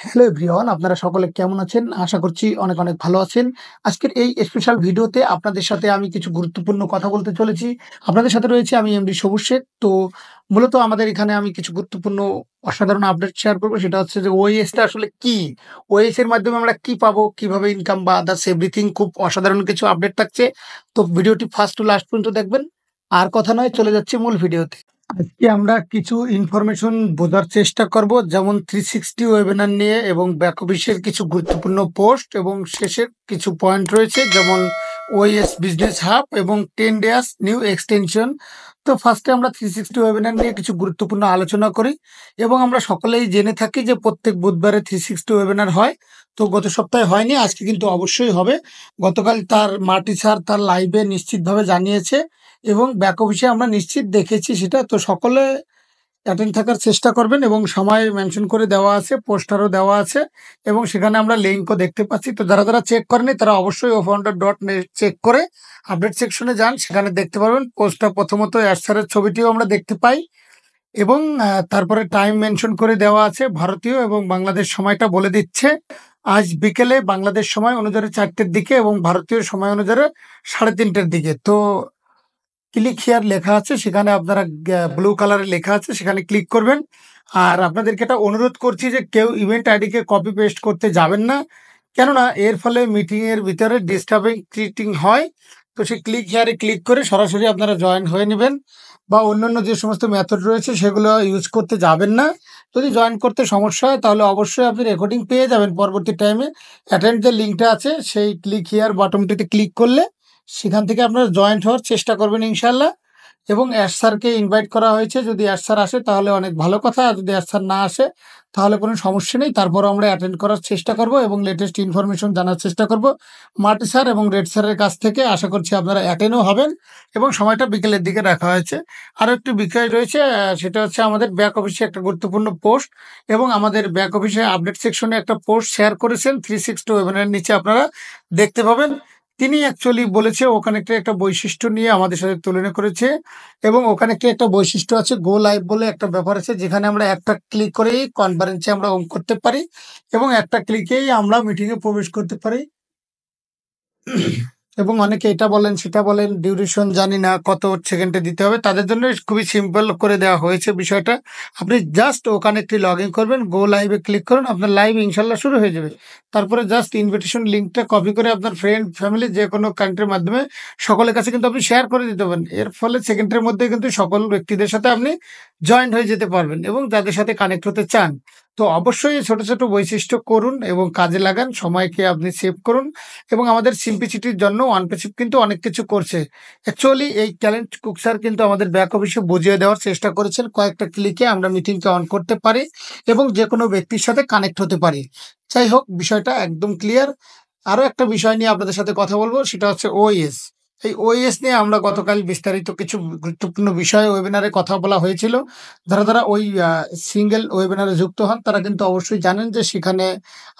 Hello everyone, আপনারা সকলে কেমন আছেন? আশা করছি অনেক অনেক ভালো আছেন। আজকের এই স্পেশাল ভিডিওতে আপনাদের সাথে আমি কিছু গুরুত্বপূর্ণ কথা বলতে চলেছি। আপনাদের সাথে রয়েছে আমি এমডি সবুজ শেখ। তো মূলত আমাদের এখানে আমি কিছু গুরুত্বপূর্ণ অসাধারণ আপডেট শেয়ার করব। সেটা হচ্ছে যে ওএস টা আসলে কি? ওএস এর মাধ্যমে আমরা কি পাবো? কিভাবে ইনকাম বা আদার্স এভরিথিং খুব অসাধারণ কিছু আপডেট থাকছে। তো ভিডিওটি ফার্স্ট টু লাস্ট পর্যন্ত দেখবেন। আর কথা নয়, চলে যাচ্ছি মূল ভিডিওতে। আজকে আমরা কিছু ইনফরমেশন বোঝার চেষ্টা করব, যেমন 360 ওয়েবিনার নিয়ে এবং ব্যাক অফিসের কিছু গুরুত্বপূর্ণ পোস্ট এবং শেষের কিছু পয়েন্ট রয়েছে, যেমন ওএস বিজনেস হাব এবং 10 ডেজ নিউ এক্সটেনশন। তো ফার্স্টে আমরা 360 ওয়েবিনার নিয়ে কিছু গুরুত্বপূর্ণ আলোচনা করি এবং আমরা সকলেই জেনে থাকি যে প্রত্যেক বুধবারে 360 ওয়েবিনার হয়। তো গত সপ্তাহে হয়নি, আজকে কিন্তু অবশ্যই হবে। গতকাল তার মার্টি স্যার তার লাইভে নিশ্চিতভাবে জানিয়েছে এবং ব্যাক অফিসে আমরা নিশ্চিত দেখেছি সেটা। তো সকলে অ্যাটেন্ড থাকার চেষ্টা করবেন এবং সময় মেনশন করে দেওয়া আছে, পোস্টারও দেওয়া আছে এবং সেখানে আমরা লিঙ্কও দেখতে পাচ্ছি। তো যারা যারা চেক করেনি তারা অবশ্যই oFounder.net চেক করে আপডেট সেকশনে যান, সেখানে দেখতে পারবেন পোস্টটা। প্রথমত অ্যাডসারের ছবিটিও আমরা দেখতে পাই এবং তারপরে টাইম মেনশন করে দেওয়া আছে, ভারতীয় এবং বাংলাদেশ সময়টা বলে দিচ্ছে। আজ বিকেলে বাংলাদেশ সময় অনুযায়ী 4টের দিকে এবং ভারতীয় সময় অনুযায়ী 3:30 দিকে। তো ক্লিক হিয়ার লেখা আছে, সেখানে আপনারা ব্লু কালারে লেখা আছে, সেখানে ক্লিক করবেন। আর আপনাদেরকে একটা অনুরোধ করছি যে কেউ ইভেন্ট আইডিকে কপি পেস্ট করতে যাবেন না, কেননা এর ফলে মিটিং এর ভিতরে ডিস্টার্বিং হয়। তো সেই ক্লিক হিয়ারে ক্লিক করে সরাসরি আপনারা জয়েন হয়ে নেবেন, বা অন্যান্য যে সমস্ত মেথড রয়েছে সেগুলো ইউজ করতে যাবেন না। যদি জয়েন করতে সমস্যা হয় তাহলে অবশ্যই আপনি রেকর্ডিং পেয়ে যাবেন পরবর্তী টাইমে। অ্যাটেন্ড যে লিঙ্কটা আছে সেই ক্লিক হিয়ার বাটনটিতে ক্লিক করলে সেখান থেকে আপনারা জয়েন্ট হওয়ার চেষ্টা করবেন ইনশাল্লাহ। এবং অ্যাশ স্যারকে ইনভাইট করা হয়েছে, যদি অ্যাশ স্যার আসে তাহলে অনেক ভালো কথা, আর যদি অ্যাশ স্যার না আসে তাহলে কোনো সমস্যা নেই। তারপরও আমরা অ্যাটেন্ড করার চেষ্টা করব এবং লেটেস্ট ইনফরমেশন জানার চেষ্টা করব মার্টি স্যার এবং রেড স্যারের কাছ থেকে। আশা করছি আপনারা অ্যাটেন্ডও হবেন এবং সময়টা বিকেলের দিকে রাখা হয়েছে। আরও একটি বিষয় রয়েছে, সেটা হচ্ছে আমাদের ব্যাক অফিসে একটা গুরুত্বপূর্ণ পোস্ট এবং আমাদের ব্যাক অফিসে আপডেট সেকশনে একটা পোস্ট শেয়ার করেছেন 360 ওয়েবিনারের নিচে আপনারা দেখতে পাবেন। তিনি অ্যাকচুয়ালি বলেছে ওখানে একটা বৈশিষ্ট্য নিয়ে আমাদের সাথে তুলনা করেছে এবং ওখানে একটা বৈশিষ্ট্য আছে, গো লাইভ বলে একটা ব্যাপার আছে, যেখানে আমরা একটা ক্লিক করেই কনফারেন্সে আমরা অন করতে পারি এবং একটা ক্লিকেই আমরা মিটিংয়ে প্রবেশ করতে পারি। এবং অনেকে এটা বলেন সেটা বলেন, ডিউরেশন জানি না কত সেকেন্ডে দিতে হবে, তাদের জন্য খুবই সিম্পল করে দেওয়া হয়েছে বিষয়টা। আপনি জাস্ট ওখানে একটি লগ ইন করবেন, গো লাইভে ক্লিক করুন, আপনার লাইভ ইনশাল্লাহ শুরু হয়ে যাবে। তারপরে জাস্ট ইনভিটেশন লিঙ্কটা কপি করে আপনার ফ্রেন্ড ফ্যামিলি যে কোনো কান্ট্রির মাধ্যমে সকলের কাছে কিন্তু আপনি শেয়ার করে দিতে পারেন। এর ফলে সেকেন্ডের মধ্যে কিন্তু সকল ব্যক্তিদের সাথে আপনি জয়েন্ট হয়ে যেতে পারবেন এবং যাদের সাথে কানেক্ট হতে চান। তো অবশ্যই ছোট ছোট বৈশিষ্ট্য করুন এবং কাজে লাগান, সময়কে আপনি সেভ করুন। এবং আমাদের সিম্পলিসিটির জন্য ওয়ানপেসিভ কিন্তু অনেক কিছু করছে। অ্যাকচুয়ালি এই ট্যালেন্ট কুক স্যার কিন্তু আমাদের ব্যাক অফিসে বুঝিয়ে দেওয়ার চেষ্টা করেছেন, কয়েকটা ক্লিকে আমরা মিটিংকে অন করতে পারি এবং যে কোনো ব্যক্তির সাথে কানেক্ট হতে পারি। যাই হোক, বিষয়টা একদম ক্লিয়ার। আরও একটা বিষয় নিয়ে আপনাদের সাথে কথা বলবো, সেটা হচ্ছে ওএস। এই ওএস নিয়ে আমরা গতকাল বিস্তারিত কিছু গুরুত্বপূর্ণ বিষয়ে ওয়েবিনারে কথা বলা হয়েছিল। যারা যারা ওই সিঙ্গেল ওয়েবিনারে যুক্ত হন তারা কিন্তু অবশ্যই জানেন যে সেখানে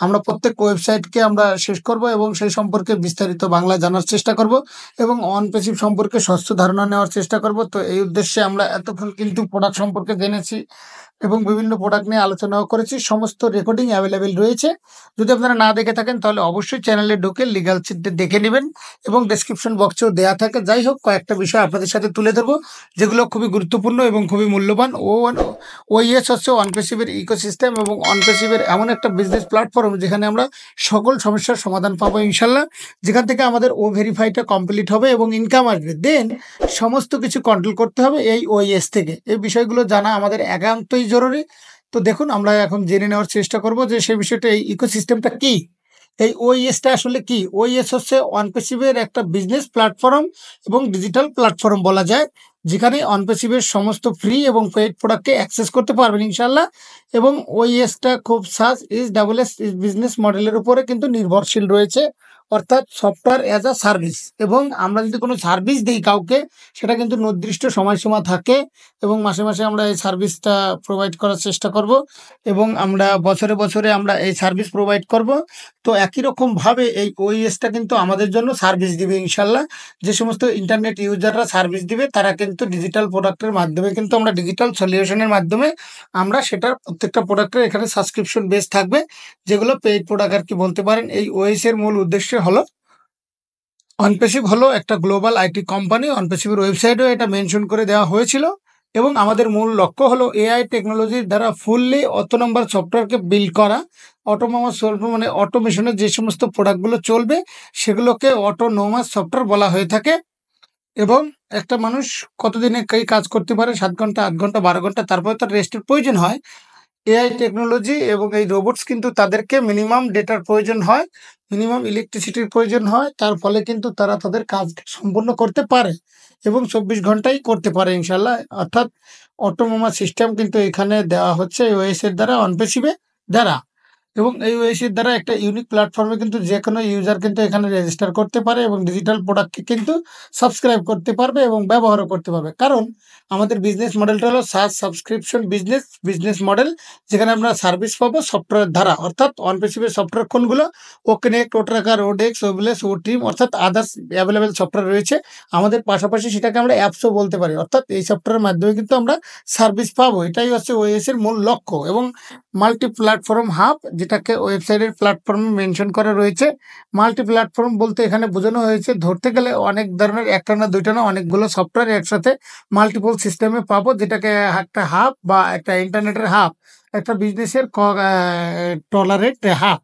আমরা প্রত্যেক ওয়েবসাইটকে আমরা শেষ করব এবং সেই সম্পর্কে বিস্তারিত বাংলা জানার চেষ্টা করব এবং অন পেসিভ সম্পর্কে স্বচ্ছ ধারণা নেওয়ার চেষ্টা করব। তো এই উদ্দেশ্যে আমরা এতক্ষণ কিন্তু প্রোডাক্ট সম্পর্কে জেনেছি এবং বিভিন্ন প্রোডাক্ট নিয়ে আলোচনাও করেছি। সমস্ত রেকর্ডিং অ্যাভেলেবেল রয়েছে। যদি আপনারা না দেখে থাকেন তাহলে অবশ্যই চ্যানেলে ঢুকে লিগাল চিটে দেখে নেবেন এবং ডেসক্রিপশন বক্সেও দেওয়া থাকে। যাই হোক, কয়েকটা বিষয় আপনাদের সাথে তুলে ধরবো যেগুলো খুবই গুরুত্বপূর্ণ এবং খুবই মূল্যবান। ওইএস হচ্ছে অনপেসিভের ইকোসিস্টেম এবং অনপেসিভের এমন একটা বিজনেস প্ল্যাটফর্ম যেখানে আমরা সকল সমস্যার সমাধান পাবো ইনশাল্লাহ, যেখান থেকে আমাদের ও ভেরিফাইটা কমপ্লিট হবে এবং ইনকাম আসবে। দেন সমস্ত কিছু কন্ট্রোল করতে হবে এই ওইএস থেকে। এই বিষয়গুলো জানা আমাদের একান্তই জরুরি। তো দেখুন, আমরা এখন জেনে নেওয়ার চেষ্টা করব যে সেই বিষয়টা, এই ইকোসিস্টেমটা কি, এই ওইএসটা আসলে কি। ওইএস হচ্ছে অনপেসিভের একটা বিজনেস প্ল্যাটফর্ম এবং ডিজিটাল প্ল্যাটফর্ম বলা যায়, যেখানে অনপেসিভের সমস্ত ফ্রি এবং পেইড প্রোডাক্টকে অ্যাক্সেস করতে পারবেন ইনশাল্লাহ। এবং ওইএসটা খুব সাস ইজ ডাবল এস বিজনেস মডেলের উপরে কিন্তু নির্ভরশীল রয়েছে। অর্থাৎ সফটওয়্যার অ্যাজ আ সার্ভিস। এবং আমরা যদি কোনো সার্ভিস দিই কাউকে, সেটা কিন্তু নির্দিষ্ট সময়সীমা থাকে এবং মাসে মাসে আমরা এই সার্ভিসটা প্রোভাইড করার চেষ্টা করব এবং আমরা বছরে বছরে আমরা এই সার্ভিস প্রোভাইড করব। তো একই রকমভাবে এই ওইএসটা কিন্তু আমাদের জন্য সার্ভিস দিবে ইনশাল্লাহ। যে সমস্ত ইন্টারনেট ইউজাররা সার্ভিস দিবে তারা কিন্তু ডিজিটাল প্রোডাক্টের মাধ্যমে কিন্তু আমরা ডিজিটাল সলিউশনের মাধ্যমে আমরা সেটার প্রত্যেকটা প্রোডাক্টের এখানে সাবস্ক্রিপশন বেস থাকবে, যেগুলো পেইড প্রোডাক্ট আর কি বলতে পারেন। এই ওএস এর মূল উদ্দেশ্য হলো, অনপেসিভ হলো একটা গ্লোবাল আইটি কোম্পানি। অনপেসিভের ওয়েবসাইটেও এটা মেনশন করে দেওয়া হয়েছিল এবং আমাদের মূল লক্ষ্য হলো এআই টেকনোলজির দ্বারা ফুললি অটোনম্বার সফটওয়্যারকে বিল্ড করা। অটোনোমাস মানে অটোমেশনের যে সমস্ত প্রোডাক্টগুলো চলবে সেগুলোকে অটোনোমাস সফটওয়্যার বলা হয়ে থাকে। এবং একটা মানুষ কতদিনে কী কাজ করতে পারে, 7 ঘন্টা, 8 ঘন্টা, 12 ঘন্টা, তারপরে তার রেস্টের প্রয়োজন হয়। এআই টেকনোলজি এবং এই রোবটস কিন্তু তাদেরকে মিনিমাম ডেটার প্রয়োজন হয়, মিনিমাম ইলেকট্রিসিটির প্রয়োজন হয়। তার ফলে কিন্তু তারা তাদের কাজটা সম্পূর্ণ করতে পারে এবং 24 ঘন্টাই করতে পারে ইনশাল্লাহ। অর্থাৎ অটোনোমাস সিস্টেম কিন্তু এখানে দেওয়া হচ্ছে ওএস এর দ্বারা, অনপেসিভে দ্বারা। এবং এই ওএসির দ্বারা একটা ইউনিক প্ল্যাটফর্মে কিন্তু যে কোনো ইউজার কিন্তু এখানে রেজিস্টার করতে পারে এবং ডিজিটাল প্রোডাক্টকে কিন্তু সাবস্ক্রাইব করতে পারবে এবং ব্যবহারও করতে পারবে। কারণ আমাদের বিজনেস মডেলটা হলো সাস সাবস্ক্রিপশন বিজনেস মডেল, যেখানে আমরা সার্ভিস পাবো সফটওয়্যার দ্বারা। অর্থাৎ অনপেসিভের সফটওয়্যার কোনগুলো? ওকেনেক্ট, ওট্রাকার, ওডেক্স, ওয়েবলেস, ওটিম, অর্থাৎ আদার্স অ্যাভেলেবেল সফটওয়্যার রয়েছে। আমাদের পাশাপাশি সেটাকে আমরা অ্যাপসও বলতে পারি। অর্থাৎ এই সফটওয়্যারের মাধ্যমে কিন্তু আমরা সার্ভিস পাবো। এটাই হচ্ছে ওএস এর মূল লক্ষ্য। এবং মাল্টি প্ল্যাটফর্ম হাব, যেটাকে ওয়েবসাইটের প্ল্যাটফর্মে মেনশন করা রয়েছে। মাল্টি প্ল্যাটফর্ম বলতে এখানে বোঝানো হয়েছে, ধরতে গেলে অনেক ধরনের, একটা না দুইটা না অনেকগুলো সফটওয়্যার একসাথে মাল্টিপল সিস্টেমে পাবো, যেটাকে একটা হাব বা একটা ইন্টারনেটের হাব, একটা বিজনেসের টলারেট হাব।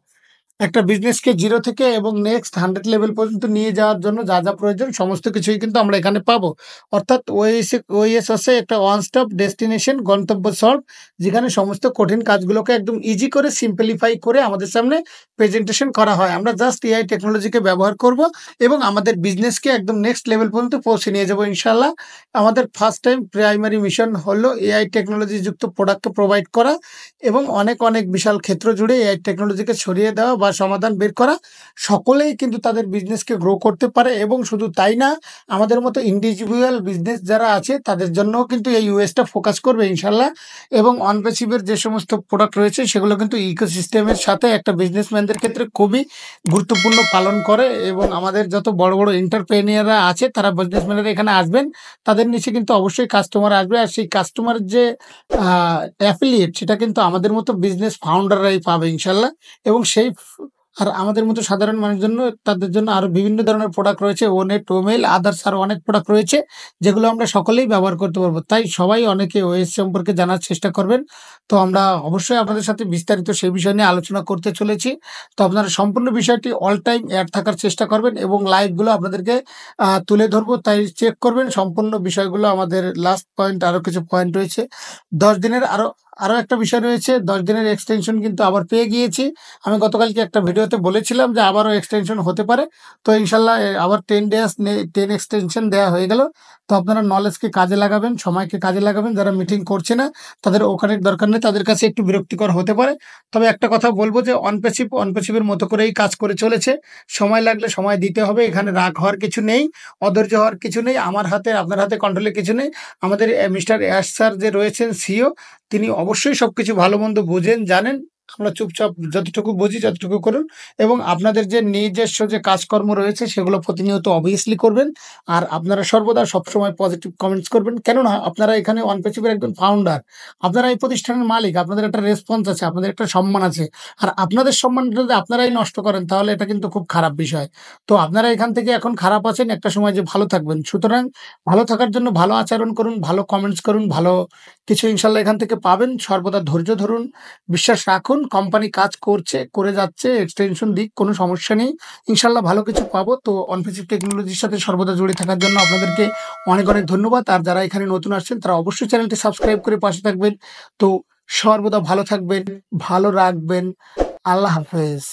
একটা বিজনেসকে 0 থেকে এবং নেক্সট 100 লেভেল পর্যন্ত নিয়ে যাওয়ার জন্য যা যা প্রয়োজন সমস্ত কিছুই কিন্তু আমরা এখানে পাবো। অর্থাৎ ওএস হচ্ছে একটা ওয়ান স্টপ ডেস্টিনেশন, গন্তব্য সলভ, যেখানে সমস্ত কঠিন কাজগুলোকে একদম ইজি করে সিম্পলিফাই করে আমাদের সামনে প্রেজেন্টেশন করা হয়। আমরা জাস্ট এআই টেকনোলজিকে ব্যবহার করব এবং আমাদের বিজনেসকে একদম নেক্সট লেভেল পর্যন্ত পৌঁছে নিয়ে যাবো ইনশাল্লাহ। আমাদের ফার্স্ট টাইম প্রাইমারি মিশন হলো এআই টেকনোলজি যুক্ত প্রোডাক্টকে প্রোভাইড করা এবং অনেক অনেক বিশাল ক্ষেত্র জুড়ে এআই টেকনোলজিকে ছড়িয়ে দেওয়া বা সমাধান বের করা। সকলেই কিন্তু তাদের বিজনেসকে গ্রো করতে পারে এবং শুধু তাই না, আমাদের মতো ইন্ডিভিজুয়াল বিজনেস যারা আছে তাদের জন্যও কিন্তু এই ইউএসটা ফোকাস করবে ইনশাল্লাহ। এবং অনপেসিভের যে সমস্ত প্রোডাক্ট রয়েছে সেগুলো কিন্তু ইকোসিস্টেমের সাথে একটা বিজনেসম্যানদের ক্ষেত্রে খুবই গুরুত্বপূর্ণ পালন করে। এবং আমাদের যত বড় বড় এন্টারপ্রেনিয়াররা আছে তারা বিজনেসম্যানেরা এখানে আসবেন, তাদের নিচে কিন্তু অবশ্যই কাস্টমার আসবে। আর সেই কাস্টমারের যে অ্যাফিলিয়েট, সেটা কিন্তু আমাদের মতো বিজনেস ফাউন্ডাররাই পাবে ইনশাল্লাহ। এবং সেই আর আমাদের মতো সাধারণ মানুষের জন্য, তাদের জন্য আরো বিভিন্ন ধরনের প্রোডাক্ট রয়েছে, ওনেট, ওমেল, আদার্স আরো অনেক প্রোডাক্ট রয়েছে যেগুলো আমরা সকলেই ব্যবহার করতে পারবো। তাই সবাই অনেকে ওএস সম্পর্কে জানার চেষ্টা করবেন। তো আমরা অবশ্যই আপনাদের সাথে বিস্তারিত সেই বিষয় নিয়ে আলোচনা করতে চলেছি। তো আপনারা সম্পূর্ণ বিষয়টি অল টাইম অ্যাড থাকার চেষ্টা করবেন এবং লাইভগুলো আপনাদেরকে তুলে ধরবো, তাই চেক করবেন সম্পূর্ণ বিষয়গুলো। আমাদের লাস্ট পয়েন্ট আরো কিছু পয়েন্ট রয়েছে। 10 দিনের আরো আরো একটা বিষয় রয়েছে, 10 দিনের এক্সটেনশন কিন্তু আবার পেয়ে গিয়েছি। আমি গতকালকে একটা ভিডিওতে বলেছিলাম যে আবারও এক্সটেনশন হতে পারে। তো ইনশাল্লাহ আবার 10 ডেজ 10 এক্সটেনশন দেওয়া হয়ে গেল। তো আপনারা নলেজকে কাজে লাগাবেন, সময়কে কাজে লাগাবেন। যারা মিটিং করছে না তাদের ওখানে দরকার নেই, তাদের কাছে একটু বিরক্তিকর হতে পারে। তবে একটা কথা বলবো যে অনপেসিভের মতো করেই কাজ করে চলেছে। সময় লাগলে সময় দিতে হবে, এখানে রাগ হওয়ার কিছু নেই, অধৈর্য হওয়ার কিছু নেই। আমার হাতে, আপনার হাতে কন্ট্রোলে কিছু নেই। আমাদের মিস্টার অ্যাশ স্যার যে রয়েছেন সিইও, তিনি অবশ্যই সবকিছু ভালো মন্দ বোঝেন, জানেন। আমরা চুপচাপ যতটুকু বুঝি ততটুকু করুন এবং আপনাদের যে নিজস্ব যে কাজকর্ম রয়েছে সেগুলো প্রতিনিয়ত অবভিয়াসলি করবেন। আর আপনারা সর্বদা সবসময় পজিটিভ কমেন্টস করবেন, কেননা আপনারা এখানে অনপেসিভের একজন ফাউন্ডার, আপনারা এই প্রতিষ্ঠানের মালিক, আপনাদের একটা রেসপন্স আছে, আপনাদের একটা সম্মান আছে। আর আপনাদের সম্মানটা যদি আপনারাই নষ্ট করেন তাহলে এটা কিন্তু খুব খারাপ বিষয়। তো আপনারা এখান থেকে এখন খারাপ আছেন, একটা সময় যে ভালো থাকবেন। সুতরাং ভালো থাকার জন্য ভালো আচরণ করুন, ভালো কমেন্টস করুন, ভালো কিছু ইনশাল্লাহ এখান থেকে পাবেন। সর্বদা ধৈর্য ধরুন, বিশ্বাস রাখুন। কোম্পানি কাজ করছে, করে যাচ্ছে, এক্সটেনশন দিক, কোনো সমস্যা নেই। ইনশাল্লাহ ভালো কিছু পাবো। তো অনপেসিভ টেকনোলজির সাথে সর্বদা জুড়ে থাকার জন্য আপনাদেরকে অনেক অনেক ধন্যবাদ। আর যারা এখানে নতুন আসছেন তারা অবশ্যই চ্যানেলটি সাবস্ক্রাইব করে পাশে থাকবেন। তো সর্বদা ভালো থাকবেন, ভালো রাখবেন। আল্লাহ হাফেজ।